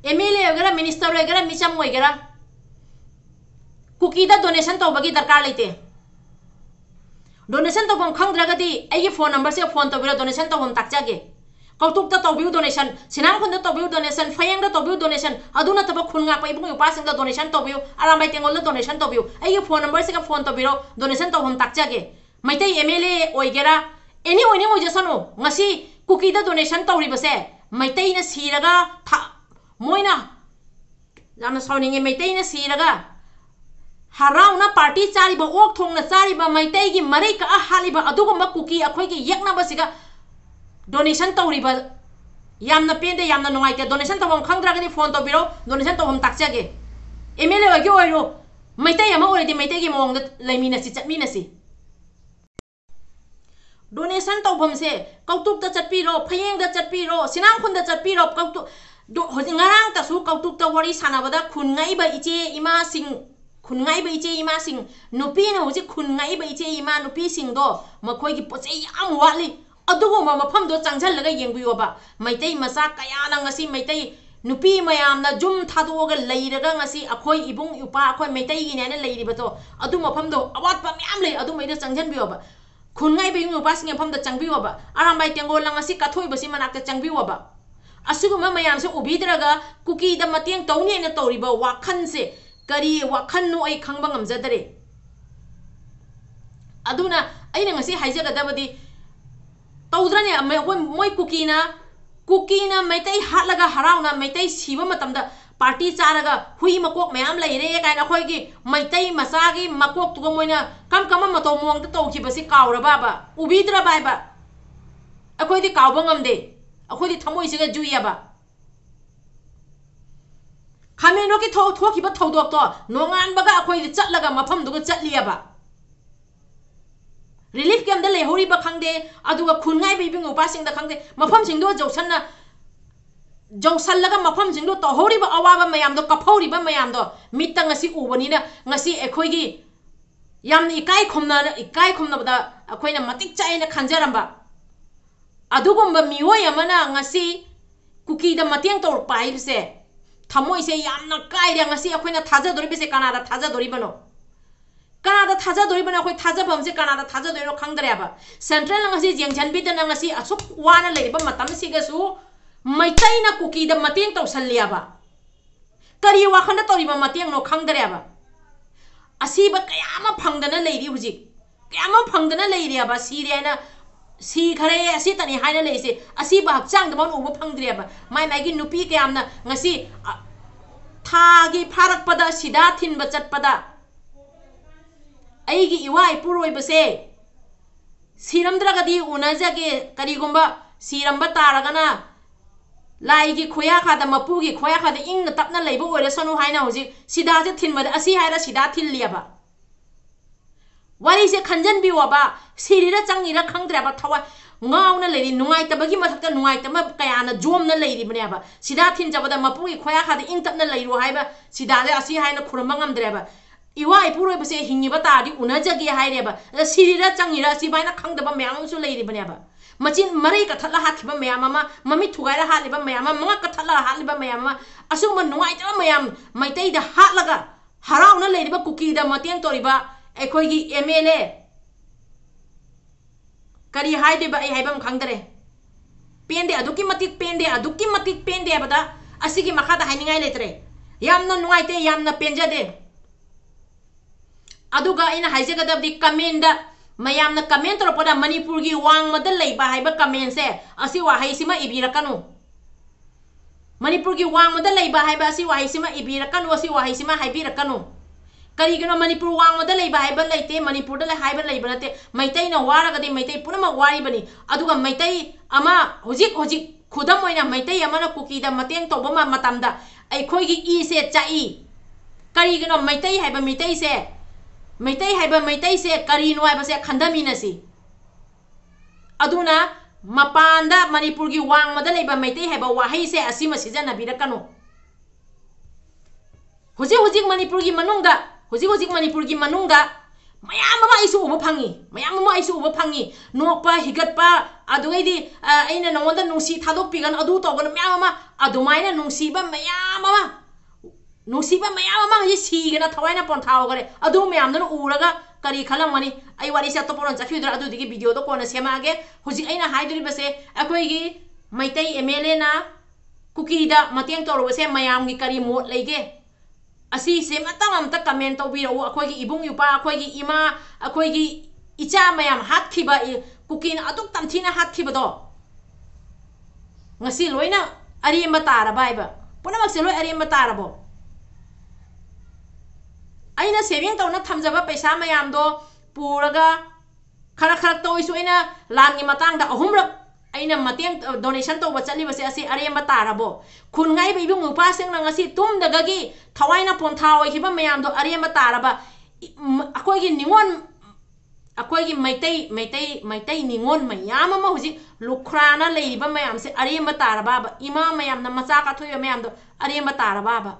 MLA अगर minister अगर Mitcham अगर कुकी डोनेशन तौबगी दरकार लेते डोनेशन तौम खंगद्रगदी आई फोन नंबर से फोन तौर डोनेशन तौम ताकजागे कौतुक तौबियु डोनेशन सिनामखुंद तौबियु डोनेशन फयंग तौबियु डोनेशन अदु नतब खुनगाप इबुंग युपासिंग डोनेशन तौबियु आरामबाई तेंगोल डोनेशन तौबियु आई फोन नंबर से फोन तौबिरो डोनेशन तौम ताकजागे मैतै MLA ओइगेरा एनी ओइनी ओइजसनो ngasi कुकी डोनेशन तौरिबसे मैतैना सिरगा था मोइना यामना साउनिंगे मैतैना सिरगा हराउना पार्टी चारिबा ओक थोंगना चारिबा मैतैगी मरै का हालिबा अदुगुम कुकी अखोइगी यक्नबसिगा डोनेशन तौरिबा यामना पेंदे यामना नुंगाइते डोनेशन तौम खंगद्रगदी फोन तौबिरो डोनेशन तौम ताकजागे MLA ओइगे ओइरो मैतै अमा ओइदि मैतैगी मोंगदा लैमिनसि चटमिनसि डोनेशन तौफम से कौतुक चटपीरो फयेंग चटपीरो सिनामखुंद चटपीरो कौतुक होजिंगारांग तसु कौतुक वरी सानाबदा खुनगाइबा इचे इमा सिंग खुनगाइबा इचे इमा सिंग नुपीना होजि खुनगाइबा इचे इमा नुपी सिंगदो मखोइगी पोचै याम वाली अदुगुमा मफमदो चांगझलगा येंगबियोबा मैतै मसा कयाना ngasi मैतै नुपी मयामना जुम थादोगा लैरगा ngasi अखोइ इबुंग युपा अखोइ मैतैगी नेना लैरिबतो अदु मफमदो अवातपा म्याम लै अदु मैदा चांगझनबियोबा खुनगाई बे नुपासिंग फमदा चंगबियोबा आरामबाई तेंगोल ngasi काथोइबसि मनाक्ता चंगबियोबा असुगुमा मयाम से उबिद्रगा कुकी द मतेंग तौनेना तौरिबा वाखन से करी वाखन नु आई खंगबा ngamjadare aduna aina ngasi haijagadabadi तौद्रने मोय कुकीना मैतै हाटलगा हराउना मैतै सिबा मतमदा पार्टी चारगा हुई मकोक मैम लेरे कायना खोइगी मैतै मसागी मकोक तुगो मोइना कम मतो मोंगदा तौखिबसि काउरबाबा उबिद्रबाइबा अखोइदि काउबा ngamde अखोइदि थमोइसिगा जुइयाबा खामेनो कि थोखिबा थौदोकतो नोंगानबगा अखोइदि चटलगा मफमदुगा चटलियाबा रिलीफ कैम्प लेहौरीब खंदे अदुगा खुनगाई बिबिंग उपासिंग खंदे मफम सिंगदो जौसन्ना जौसल्लगा मफम सिंगदो तौहौरीब अवाबा मयामदो कफौरीब मयामदो मित्ता ngasi उबनिना ngasi एखोइगी यामना इकाई खुमनबदा अखोइना मतिक चाइना खंजरंबा अदुगुम्बा मियोय अमना ngasi कुकीदा मतेंग तौर पाइबसे थमोइसे यामना काइरे ngasi अखोइना थाजादोरिबसे Kannada थाजादोरिबनो Kannada थाजादोरिबनो अखोइ थाजाफमसे Kannada थाजादोरिनो खंदरेबा central ngasi जेंगजनबिदना ngasi असुक वाना लेरिबा मतमसिगसु मैतैना कुकीदा मतेंग तौसल्लियाबा करी वाखन तौरिबा मतेंग नो खंदरेबा असीबा कयामा फंगदना लेरि हुजि कयामा फंगदना लेरियाबा सिरेना सी खरे असी तनी हाइना लेसे असीबा हक्चांग दमन उबा फंगद्रेबा माइ माइगी नुपी कयामना ngasi थागी फारकपदा सिदा थिनबा चटपदा अईगी इवा इपुरोइबसे सिरमद्रगदी उनजगे करीगुंबा सिरमबा तारगना लाइगी खोया खादा मपुगी खोया खादा इंग तपना लेबो ओइरसनु हाइना हुजि सिदाजे थिनबदा असी हाइरा सिदा थिल्लियाबा वारी से खंजन बिवाबा सिरिरा चंगिरा खंगद्रेबा थवा ngauna लेरि नुंगाइतबगी मथक्ता नुंगाइतमा कयाना जोमना लेरिबनेबा सिदा थिनजबदा मपुगी खोया खादा इंग तपना लेरो हाइबा सिदाजे असी हाइना खुरमबा ngamद्रेबा इवा इपुरोइबसे हिंगिबा तादि उनजगे हाइरेबा सिरिरा चंगिरा सिबाइना खंगदबा म्यामसु लेरिबनेबा मचिन मरै कथला हाखिबा म्याममा ममि थुगाइरा हालिबा म्याममा मंगा कथला हालिबा म्याममा असुम नुंगाइतबा म्याम मैतैदा हाटलगा हराउना लेरिबा कुकीदा मतेंग तोरिबा एखोइगी MLA करी हाइदेबा ए हाइबम खंगदरे पेंदे अदुकी मतिक पेंदे बदा असिगी मखादा हाइनिंगाइ लेतरे यामना नुंगाइते यामना पेंजदे अदुगा इन हाइजगदबदी कमेंट मयामना कमेंट तोरपदा मणिपुरगी वांगमदा लेबा हाइबा कमेंट से असि वाहैसिमा इबिरकनु मणिपुरगी वांगमदा लेबा हाइबा असि वाहैसिमा इबिरकनु असि वाहैसिमा हाइबिरकनु करीगनो मणिपुर वांगमदा लेबा हाइबा लेते मणिपुरदा ले हाइबा लेबा नते मैतैना वारगदी मैतै पुनम वारिबनी अदुगा मैतै अमा होजिक खुदम ओइना मैतै अमाना कुकीदा मतेंग तोबमा मतमदा अखोइगी ई से चाई करीगनो मैतै हाइबा मैतै से करीनो हाइबसे खंदमिनसी अदुना मपानदा मणिपुरगी वांगमदा लेबा मैतै हाइबा वाहै से Asima सिजनबिरकनो हुजिक मणिपुरगी मनुंगदा mayam ma isu uba phangi mayam ma isu uba phangi nokpa higatpa adugaidi aina nongonda nungsi thadok pigan adu tawgan mayam ma adumaina nungsiba mayam ma nungsiba mayam ma hi sigana thawaina pon thawgare adu mayam dana uraga kari khalamani ai wari sa to poron chakhidra adu digi video do kona semage huji aina haiduri base akoi gi maitai MLA na kuki da matiang toro base mayam gi kari mot leige asi se matang amta comment to biro akoi gi ibung yupa akoi gi ima akoi gi icha mayam hat khiba kuki na atuk tamthina hat khiba do ngasi loina ari matara baiba punamak se loi ari matara bo aina saving tawna thamjaba paisa mayam do puraga khara khara toisu aina langi matang da ahumrak aina matiang donation to bachali base asi aremba tarabo khun ngai bi bung upa seng nang asi tum daga gi thawaina pon thawai hiba mayam do aremba taraba akoi gi ningon akoi gi maitai ningon mayam ma huji lukrana leiba mayam se aremba taraba ima mayam na macha ka thoyo mayam do aremba taraba ba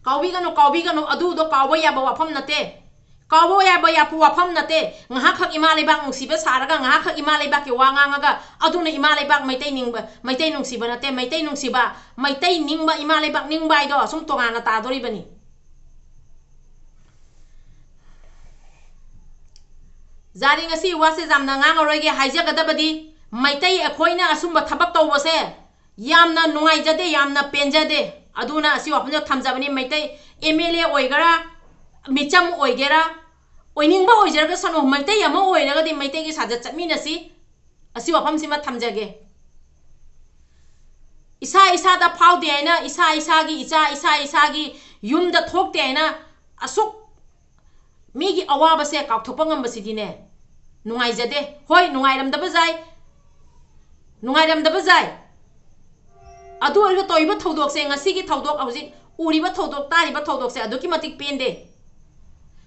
kawi gano adu do kawa ya ba wafam nate kawa ya ba ya pu wafam nate ngha khak ima lebak nungsiba saraga ngha khak ima lebak ke wanga ga adu na ima lebak maitai nungsiba nate maitai nungsiba maitai ningba ima lebak ningba ido sum to ngana ta dori bani zari ngasi wase jamna nga ngoroi ge haija gada badi maitai akhoina asumba thabak tawbase yamna nungai jade yamna penjade aduna asi wapna thamjabani maitai MLA oigara micham oigera oiningba oijaraga sano maitai ama oiraga di maitai gi saja chatmina asi wapam sima thamjage isa da phaude aina isa gi yumda thokte aina asuk migi awaba se kaukthokpa ngamba sidine nungai jade hoi nungairam da bazai adu orga toiba thodok se ngasi gi thodok auji uriba thodok tariba thodok se adu ki matik pende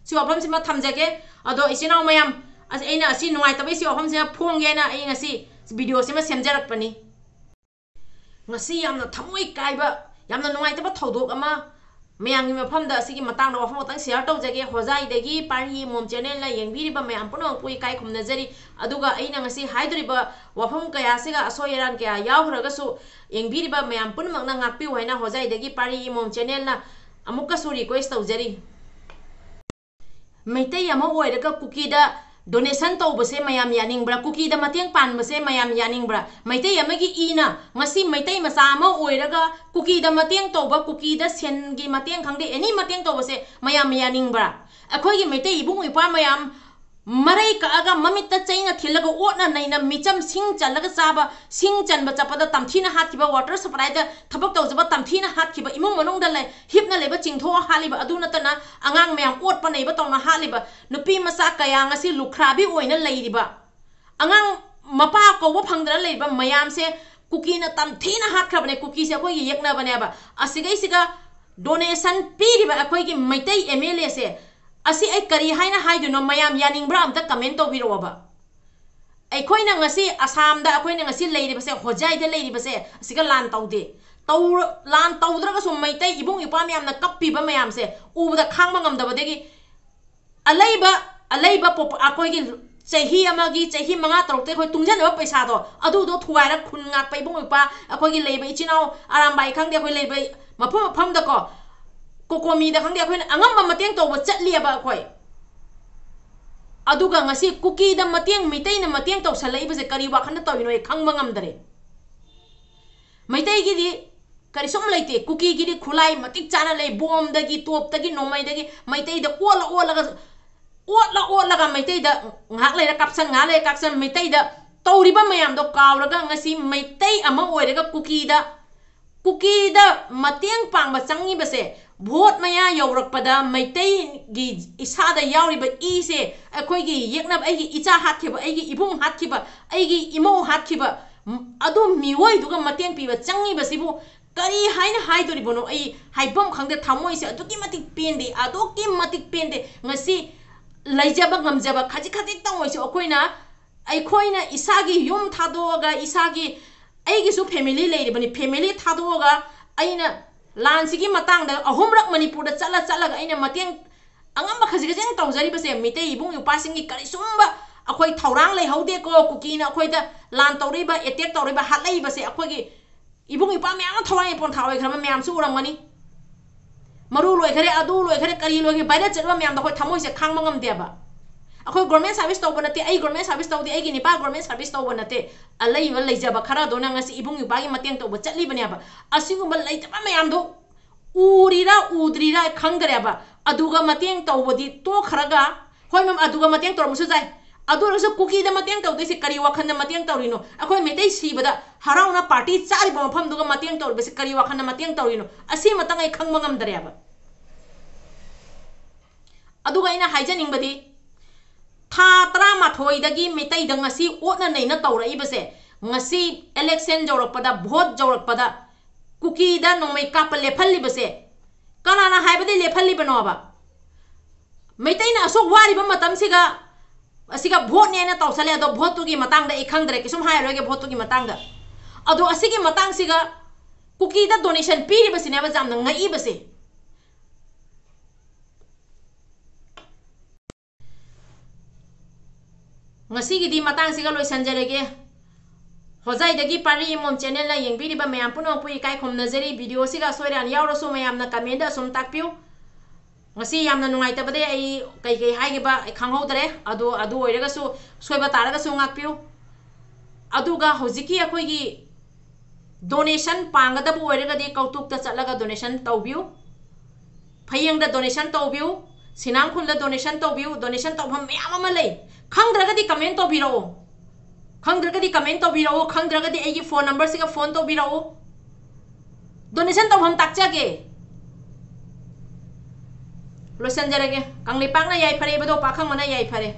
si wapam sima thamjage ado isinau mayam aina asi nungai tabai si wapam sima phongge na ai ngasi video sima semjarak pani ngasi yamna thamoi kaiba yamna nungai taba thodok ama mayang gi mafam da sigi matang da wafam tang share tawjage hojai degi pari mom channel la yengbiriba mayam puno pui kai khumna jari aduga aina ngasi haidriba wafam kaya siga asoyeran kaya yawhraga su yengbiriba mayam puno na ngakpi waina hojai degi pari mom channel na amuka su request tawjari maitai ama oiraga kuki da donation tawbase mayam yaningbra kuki da mateng pan base mayam yaningbra maitai amagi ina ngasi maitai masa ama oiraga kuki da mateng tawba kuki da sen gi mateng khangde any mateng tawbase mayam yaningbra akhoi gi maitai ibung ipa mayam marai ka aga mamita chaina thilaga otna naina micham sing chalaga saba sing chanba chapada tamthina hatkiba water supply da thabak tawjaba tamthina hatkiba imung manong da lai hipna leba chingtho haliba aduna tana angang mayam ot pa neiba tawna haliba nupi masa kaya ngasi lukhrabi oina leiriba angang mapa ko wa phangdra leiba mayam se kuki na tamthina hatkhabane kuki se koi yekna bane ba asigai siga donation piriba akoi gi maitai MLA se asi ai kari haina haiduno mayam yaningbra amta comment to biro ba ai khoina ngasi asam da khoina ngasi leiri base hojai da leiri base asiga lan tawde lan tawdra ga sum maitai ibung ipam yamna kappi ba mayam se ubda khangma ngam da badegi alaiba pop akoi gi chahi amagi chahi manga tarokte khoi tungjan ba paisa do adu do thuwaira khun ngak pai bung ipa akoi gi leiba ichinau aram bai khangde khoi leiba mafam da ko kokomi da khangde khoi angam mateng to wa chatli ba khoi aduga ngasi kuki da mateng mitai na mateng to salai base kari wa khana tawino e khangba ngam dare maitai gi di kari som leite kuki gi di khulai matik chana lei bom da gi top da gi nomai da gi maitai da ola ga maitai da ngak le da kapsan nga le kapsan maitai da tawriba mayam do kawraga ngasi maitai ama oiraga kuki da mateng pangba changi base vote maya yaurakpada maitai gi isada yauriba ise akhoi gi yeknab ai gi icha hatkiba ai gi ibung hatkiba ai gi imo hatkiba adu miwoi duga mateng piba changi basibu kari haina haidori bono ai haibam khangde thamoi se aduki matik pende ngasi laijaba ngamjaba khaji tawoi se akhoi na isagi yum thadoga isagi ai gi su family leiri bani family thadoga aina लान सिगी मतंग दा अहुमरक मणिपुर दा चला अइना मतेंग अंगम खजी खजंग तौजरी बसे मिते इबुंग युपासिंग करी सुंबा अखोई थौरांग लै हौदे को cookie ना अखोई दा लान तौरीबा एटेक तौरीबा हालै बसे अखोई इबुंग युपा म्याम थौरांग पोन थावै खरम म्याम सु उरमगनी मरु लोय खरे अदु लोय खरे करी लोय बाइरा चलवा म्याम दा अखोई थमोय से खांग मंगम देबा अखोई गवर्नमेंट सर्विस तौब नते आई गवर्नमेंट सर्विस तौदे आई निपा गवर्नमेंट सर्विस तौब नते अलई व लेजबा खरा दोना ngasi इबुंग युपागी मतेंग तौब चटली बनेबा असिगुम लेजबा म्याम दो उरीरा उद्रीरा खंगरेबा अदुगा मतेंग तौबदी तो खरगा होय मम अदुगा मतेंग तौरमसु जाय अदुरसु कुकी दा मतेंग तौदे करी वखन मतेंग तौरिनो अखोय मेतै सिबदा हराउना पार्टी चारिबा मफम दुगा मतेंग तौरबसे करी वखन मतेंग तौरिनो असी मतंग आई खंग मंगम दरेबा अदुगा इना हाइजनिंगबदी था 13 दगी मेतै दा ngasi ओटना नैना तौरइबसे ngasi इलेक्शन जौरकपदा भोट जौरकपदा कुकी दा नोमै काप लेफल्लिबसे कनाना हाइबदे लेफल्लिबनोबा मेतैना असोक वारिबा मतमसिगा असिगा भोट नेना तौसले अदो भोट तुगी मतंग दा ए खंगदरे किसुम हायरोगे भोट तुगी मतंग दा अदो असिगी मतंग सिगा कुकी दा donation पीरिबसिनेबा जामना ngaiबसे ngasiगी matang siga loi sanjarege hojai dagi pari mom channel la yengbiri ba mayam puno pui kai khom nazari video siga soiran yauro so mayam na comment da sum takpiu ngasi yamna nungai ta bade ai kai kai haige ba khanghau dare adu oiraga su soiba taraga su ngakpiu adu ga hojiki akoi gi donation pangada bu oiraga de kautuk ta chalaga donation tawbiu phayeng da donation tawbiu sinam khul da donation tawbam mayam ama lei खंद्रगदी comment तो बिरो खंद्रगदी comment तो बिरो खंद्रगदी एगी phone number से का phone तो बिरो donation तो हम ताकचागे लोसन जरगे कंगले पांगना याई फरे बदो पाखंग मना याई फरे